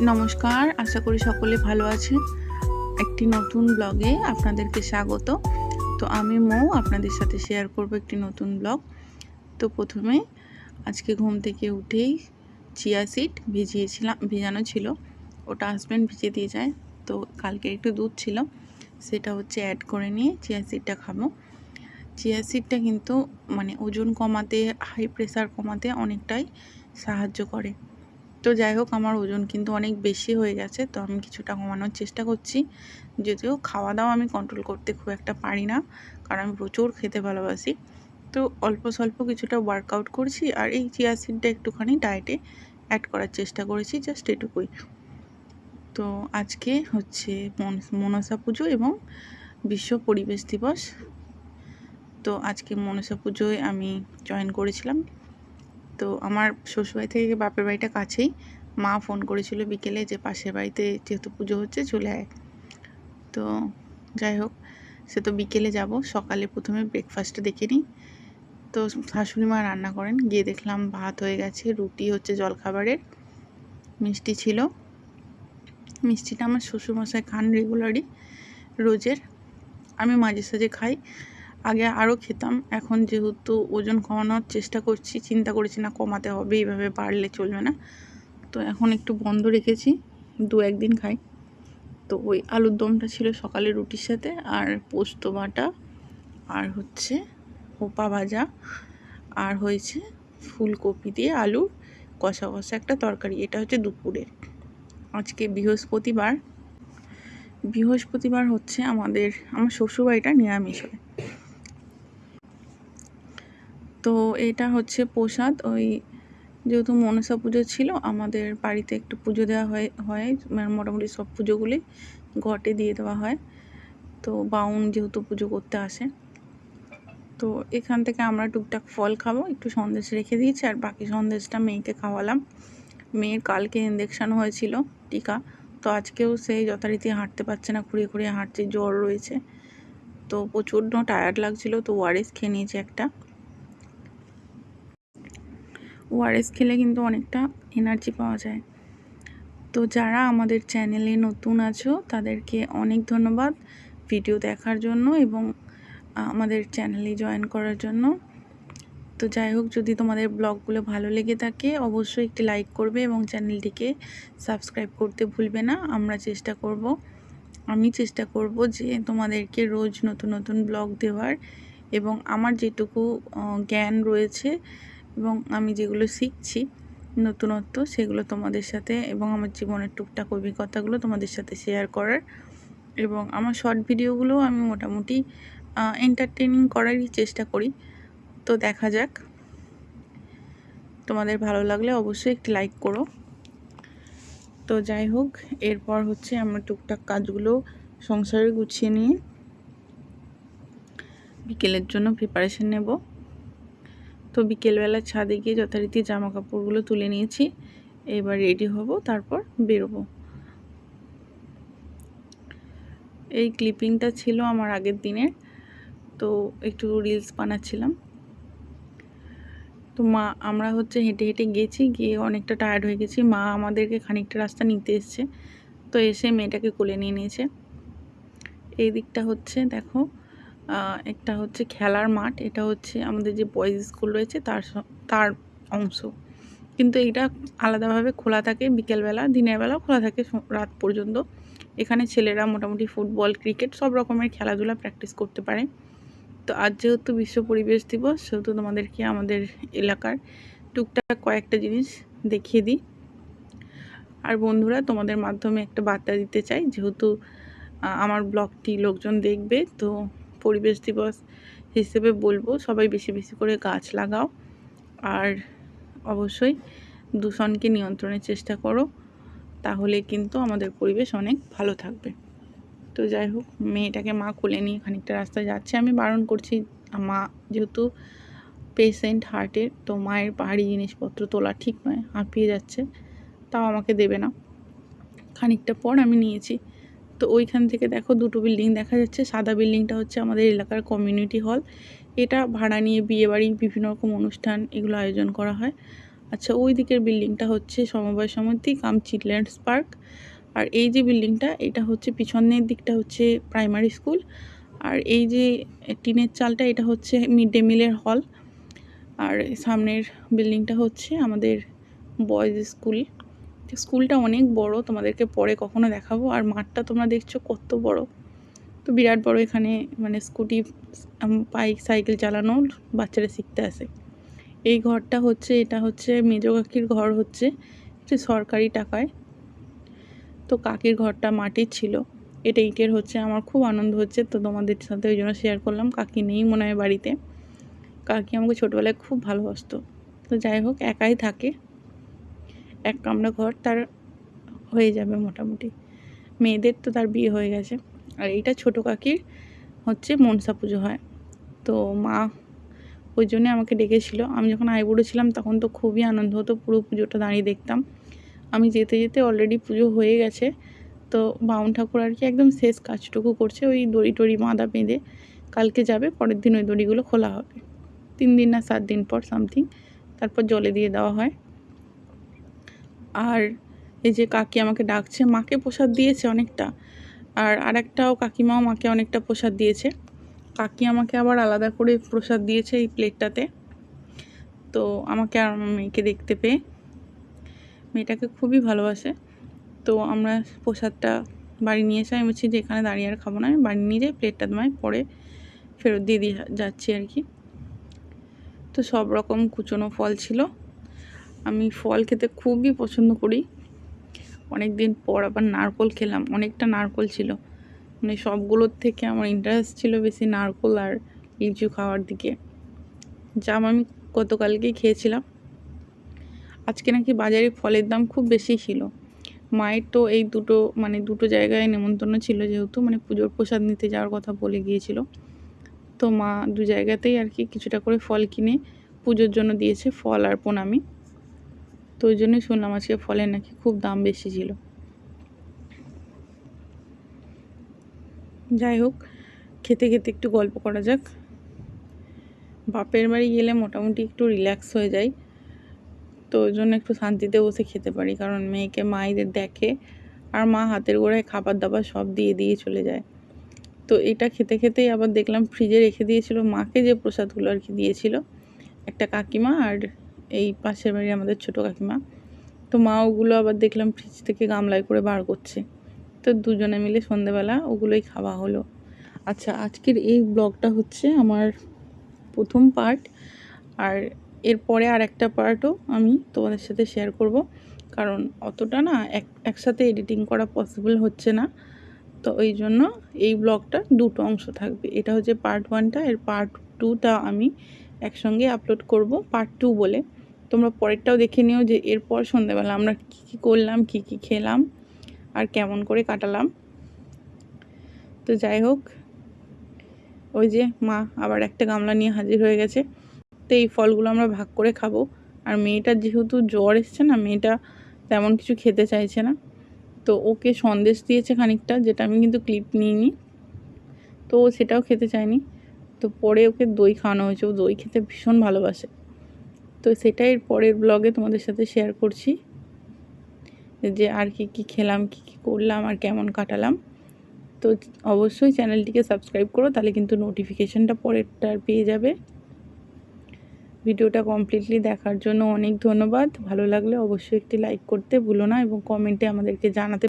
নমস্কার, আশা করি সকলে ভালো আছেন। একটি নতুন ব্লগে আপনাদেরকে স্বাগত। তো আমি মৌ আপনাদের সাথে শেয়ার করব একটি নতুন ব্লগ। তো প্রথমে আজকে ঘুম থেকে উঠেই চিয়া সিড ভিজানো ছিল, ওটা হাজব্যান্ড ভিজিয়ে দিয়ে যায়। তো কালকে একটু দুধ ছিল, সেটা হচ্ছে অ্যাড করে নিয়ে চিয়া সিডটা খাবো। চিয়া সিডটা কিন্তু ওজন কমাতে, হাই প্রেশার কমাতে অনেকটাই সাহায্য করে। তো যাই হোক, আমার ওজন কিন্তু অনেক বেশি হয়ে গেছে, তো আমি কিছুটা কমানোর চেষ্টা করছি। যদিও খাওয়া দাওয়া আমি কন্ট্রোল করতে খুব একটা পারি না, কারণ আমি প্রচুর খেতে ভালোবাসি। তো অল্প স্বল্প কিছুটা ওয়ার্কআউট করছি, আর এই চিয়া সিডটা একটুখানি ডায়েটে অ্যাড করার চেষ্টা করেছি, জাস্ট এটুকুই। তো আজকে হচ্ছে মনসা পুজো এবং বিশ্ব পরিবেশ দিবস। তো আজকে মনসা পুজোয় আমি জয়েন করেছিলাম। তো আমার শ্বশুরবাড়ি থেকে বাপের বাড়িটা কাছেই। মা ফোন করেছিল বিকেলে যে পাশের বাড়িতে যেহেতু পুজো হচ্ছে চলে আয়। তো যাই হোক, সে তো বিকেলে যাব। সকালে প্রথমে ব্রেকফাস্টটা দেখে নিই। তো শাশুড়ি মা রান্না করেন, গিয়ে দেখলাম ভাত হয়ে গেছে, রুটি হচ্ছে জলখাবারের, মিষ্টি ছিল। মিষ্টিটা আমার শ্বশুরমশাই খান রেগুলারই, রোজের। আমি মাঝে সাঝে খাই, আগে আরও খেতাম। এখন যেহেতু ওজন কমানোর চেষ্টা করছি, চিন্তা করেছি না কমাতে হবে, এইভাবে বাড়লে চলবে না। তো এখন একটু বন্ধ রেখেছি, 2-1 দিন খাই। তো ওই আলুর দমটা ছিল সকালে রুটির সাথে, আর পোস্ত বাটা, আর হচ্ছে হোপা ভাজা, আর হয়েছে ফুলকপি দিয়ে আলুর কষা কষা একটা তরকারি। এটা হচ্ছে দুপুরের। আজকে বৃহস্পতিবার হচ্ছে আমার শ্বশুরবাড়িটা নিরামিষ হয়। তো এটা হচ্ছে প্রসাদ। ওই যেহেতু মনসা পুজো ছিল, আমাদের বাড়িতে একটু পুজো দেওয়া হয় মোটামুটি সব পুজোগুলি ঘটে দিয়ে দেওয়া হয়। তো বাউন যেহেতু পুজো করতে আসে, তো এখান থেকে আমরা টুকটাক ফল খাবো, একটু সন্দেশ রেখে দিয়েছি, আর বাকি সন্দেশটা মেয়েকে খাওয়ালাম। মেয়ের কালকে ইঞ্জেকশন হয়েছিল, টিকা। তো আজকেও সেই যথারীতি হাঁটতে পারছে না, খুঁড়িয়ে খুঁড়িয়ে হাঁটছে, জ্বর রয়েছে। তো প্রচণ্ড টায়ার্ড লাগছিল, তো ওআরএস খেয়ে নিয়েছি একটা। ওআরএস খেলে কিন্তু অনেকটা এনার্জি পাওয়া যায়। তো যারা আমাদের চ্যানেলে নতুন আছো তাদেরকে অনেক ধন্যবাদ ভিডিও দেখার জন্য এবং আমাদের চ্যানেলে জয়েন করার জন্য। তো যাই হোক, যদি তোমাদের ব্লগগুলো ভালো লেগে থাকে অবশ্যই একটি লাইক করবে এবং চ্যানেলটিকে সাবস্ক্রাইব করতে ভুলবে না। আমি চেষ্টা করব যে তোমাদেরকে রোজ নতুন নতুন ব্লগ দেওয়ার, এবং আমার যেটুকু জ্ঞান রয়েছে এবং আমি যেগুলো শিখছি নতুনত্ব, সেগুলো তোমাদের সাথে, এবং আমার জীবনের টুকটাক অভিজ্ঞতাগুলো তোমাদের সাথে শেয়ার করার। এবং আমার শর্ট ভিডিওগুলো আমি মোটামুটি এন্টারটেনিং করারই চেষ্টা করি। তো দেখা যাক, তোমাদের ভালো লাগলে অবশ্যই একটি লাইক করো। তো যাই হোক, এরপর হচ্ছে আমরা টুকটাক কাজগুলো সংসারে গুছিয়ে নিয়ে বিকেলের জন্য প্রিপারেশন নেব। তো বিকেলবেলা ছাদে গিয়ে যথারীতি জামা কাপড়গুলো তুলে নিয়েছি, এবার রেডি হব, তারপর বেরোবো। এই ক্লিপিংটা ছিল আমার আগের দিনের, তো একটু রিলস বানাচ্ছিলাম। তো আমরা হচ্ছে হেঁটে হেঁটে গেছি, গিয়ে অনেকটা টায়ার্ড হয়ে গেছি। মা আমাদেরকে খানিকটা রাস্তা নিতে এসছে, তো এসে মেয়েটাকে কোলে নিয়ে নিয়েছে। এই দিকটা হচ্ছে দেখো, একটা হচ্ছে খেলার মাঠ, এটা হচ্ছে আমাদের যে বয়েজ স্কুল রয়েছে তার অংশ। কিন্তু এটা আলাদাভাবে খোলা থাকে বিকেলবেলা, দিনের বেলাও খোলা থাকে রাত পর্যন্ত। এখানে ছেলেরা মোটামুটি ফুটবল, ক্রিকেট সব রকমের খেলাধুলা প্র্যাকটিস করতে পারে। তো আজ যেহেতু বিশ্ব পরিবেশ দিবস, সেহেতু তোমাদেরকে আমাদের এলাকার টুকটাক কয়েকটা জিনিস দেখিয়ে দিই। আর বন্ধুরা, তোমাদের মাধ্যমে একটা বার্তা দিতে চাই, যেহেতু আমার ব্লগটি লোকজন দেখবে, তো পরিবেশ দিবস হিসেবে বলবো সবাই বেশি বেশি করে গাছ লাগাও, আর অবশ্যই দূষণকে নিয়ন্ত্রণের চেষ্টা করো, তাহলে কিন্তু আমাদের পরিবেশ অনেক ভালো থাকবে। তো যাই হোক, মেয়েটাকে মা কোলে নিয়ে খানিকটা রাস্তায় যাচ্ছে। আমি বারণ করছি, মা যেহেতু পেশেন্ট হার্টের, তো মায়ের ভারী জিনিসপত্র তোলা ঠিক নয়, হাঁপিয়ে যাচ্ছে, তাও আমাকে দেবে না। খানিকটা পর আমি নিয়েছি। তো ওইখান থেকে দেখো দুটো বিল্ডিং দেখা যাচ্ছে। সাদা বিল্ডিংটা হচ্ছে আমাদের এলাকার কমিউনিটি হল। এটা ভাড়া নিয়ে বিয়েবাড়ি, বিভিন্ন রকম অনুষ্ঠান এগুলো আয়োজন করা হয়। আচ্ছা, ওই দিকের বিল্ডিংটা হচ্ছে সমবায় সমিতি কাম চিলড্রেন্স পার্ক। আর এই যে বিল্ডিংটা, এটা হচ্ছে পিছনের দিকটা হচ্ছে প্রাইমারি স্কুল। আর এই যে টিনের চালটা, এটা হচ্ছে মিড ডে মিলের হল। আর সামনের বিল্ডিংটা হচ্ছে আমাদের বয়েজ স্কুল। স্কুলটা অনেক বড়, তোমাদেরকে পরে কখনো দেখাবো। আর মাঠটা তোমরা দেখছো কত বড়, তো বিরাট বড়। এখানে মানে স্কুটি, বাইক, সাইকেল চালানো বাচ্চারা শিখতে আসে। এই ঘরটা হচ্ছে, এটা হচ্ছে মেজ কাকির ঘর, হচ্ছে একটু সরকারি টাকায়। তো কাকির ঘরটা মাটির ছিল, এটা ইটের হচ্ছে। আমার খুব আনন্দ হচ্ছে, তো তোমাদের সাথে ওই জন্য শেয়ার করলাম। কাকি নেই মনে হয় বাড়িতে। কাকি আমাকে ছোটোবেলায় খুব ভালোবাসতো। তো যাই হোক, একাই থাকে, এক কামরা ঘর তার হয়ে যাবে মোটামুটি। মেয়েদের তো তার বিয়ে হয়ে গেছে। আর এইটা ছোটো কাকির হচ্ছে মনসা পুজো হয়। তো মা ওই জন্যে আমাকে ডেকেছিল। আমি যখন আইবুড়ো ছিলাম তখন তো খুবই আনন্দ হতো, পুরো পুজোটা দাঁড়িয়ে দেখতাম। আমি যেতে যেতে অলরেডি পুজো হয়ে গেছে। তো বামুন ঠাকুর আর কি একদম শেষ কাজটুকু করছে, ওই দড়ি টড়ি বাঁধা বেঁধে কালকে যাবে, পরের দিন ওই দড়িগুলো খোলা হবে। 3 দিন না 7 দিন পর সামথিং, তারপর জলে দিয়ে দেওয়া হয়। আর এই যে কাকি আমাকে ডাকছে, মাকে প্রসাদ দিয়েছে অনেকটা, আর আরেকটাও কাকিমাও মাকে অনেকটা প্রসাদ দিয়েছে। কাকি আমাকে আবার আলাদা করে প্রসাদ দিয়েছে এই প্লেটটাতে। তো আমাকে আর আমার মেয়েকে দেখতে পেয়ে, মেয়েটাকে খুবই ভালোবাসে। তো আমরা প্রসাদটা বাড়ি নিয়ে এসে আমি বলছি যে এখানে দাঁড়িয়ে আর খাবো না, আমি বাড়ি নিয়ে যাই, প্লেটটা তোমায় পরে ফেরত দিয়ে যাচ্ছি আর কি। তো সব রকম কুচনো ফল ছিল। আমি ফল খেতে খুবই পছন্দ করি। অনেক দিন পর আবার নারকোল খেলাম, অনেকটা নারকোল ছিল। মানে সবগুলোর থেকে আমার ইন্টারেস্ট ছিল বেশি নারকোল আর লিচু খাওয়ার দিকে। জাম আমি গতকালকেই খেয়েছিলাম। আজকে নাকি বাজারে ফলের দাম খুব বেশি ছিল। মায়ের তো এই দুটো জায়গায় নেমন্তন্ন ছিল, যেহেতু মানে পুজোর প্রসাদ নিতে যাওয়ার কথা বলে গিয়েছিল। তো মা 2 জায়গাতেই আর কি কিছুটা করে ফল কিনে পুজোর জন্য দিয়েছে, ফল আর প্রণামী। তো ওই জন্যই শুনলাম আজকে ফলের নাকি খুব দাম বেশি ছিল। যাই হোক, খেতে খেতে একটু গল্প করা যাক। বাপের বাড়ি গেলে মোটামুটি একটু রিল্যাক্স হয়ে যায়, তো ওই জন্য একটু শান্তিতে বসে খেতে পারি, কারণ মেয়েকে মায়েদের দেখে, আর মা হাতের গোড়ায় খাবার দাবার সব দিয়ে দিয়ে চলে যায়। তো এটা খেতে খেতেই আবার দেখলাম ফ্রিজে রেখে দিয়েছিল মাকে যে প্রসাদগুলো আর কি দিয়েছিল একটা কাকিমা, আর এই পাশের বাড়ি আমাদের ছোটো কাকিমা। তো মা ওগুলো আবার দেখলাম ফ্রিজ থেকে গামলায় করে বার করছে। তো দুজনে মিলে সন্ধেবেলা ওগুলোই খাওয়া হলো। আচ্ছা, আজকের এই ব্লগটা হচ্ছে আমার প্রথম পার্ট, আর এরপরে আর একটা পার্টও আমি তোমাদের সাথে শেয়ার করব, কারণ অতটা না একসাথে এডিটিং করা পসিবল হচ্ছে না। তো ওই জন্য এই ব্লগটা 2টো অংশ থাকবে। এটা হচ্ছে পার্ট 1টা, এর পার্ট 2টা আমি একসঙ্গে আপলোড করব পার্ট 2 বলে। তোমরা পরেরটাও দেখে নিও যে এরপর সন্ধ্যাবেলা আমরা কী কী করলাম, কী কী খেলাম, আর কেমন করে কাটালাম। তো যাই হোক, ওই যে মা আবার একটা গামলা নিয়ে হাজির হয়ে গেছে। তো এই ফলগুলো আমরা ভাগ করে খাবো। আর মেয়েটার যেহেতু জ্বর এসছে না, মেয়েটা তেমন কিছু খেতে চাইছে না। তো ওকে সন্দেশ দিয়েছে খানিকটা, যেটা আমি কিন্তু ক্লিপ নিইনি, তো ও সেটাও খেতে চায়নি। তো পরে ওকে দই খাওয়ানো হয়েছে, ও দই খেতে ভীষণ ভালোবাসে। তো সেটাই পরের ব্লগে তোমাদের সাথে শেয়ার করছি, যে আর কি কি খেলাম, কি কি করলাম, আর কেমন কাটালাম। তো অবশ্যই চ্যানেলটিকে সাবস্ক্রাইব করো, তাহলে কিন্তু নোটিফিকেশানটা পরেরটার পেয়ে যাবে। ভিডিওটা কমপ্লিটলি দেখার জন্য অনেক ধন্যবাদ। ভালো লাগলে অবশ্যই একটি লাইক করতে ভুলো না, এবং কমেন্টে আমাদেরকে জানাতে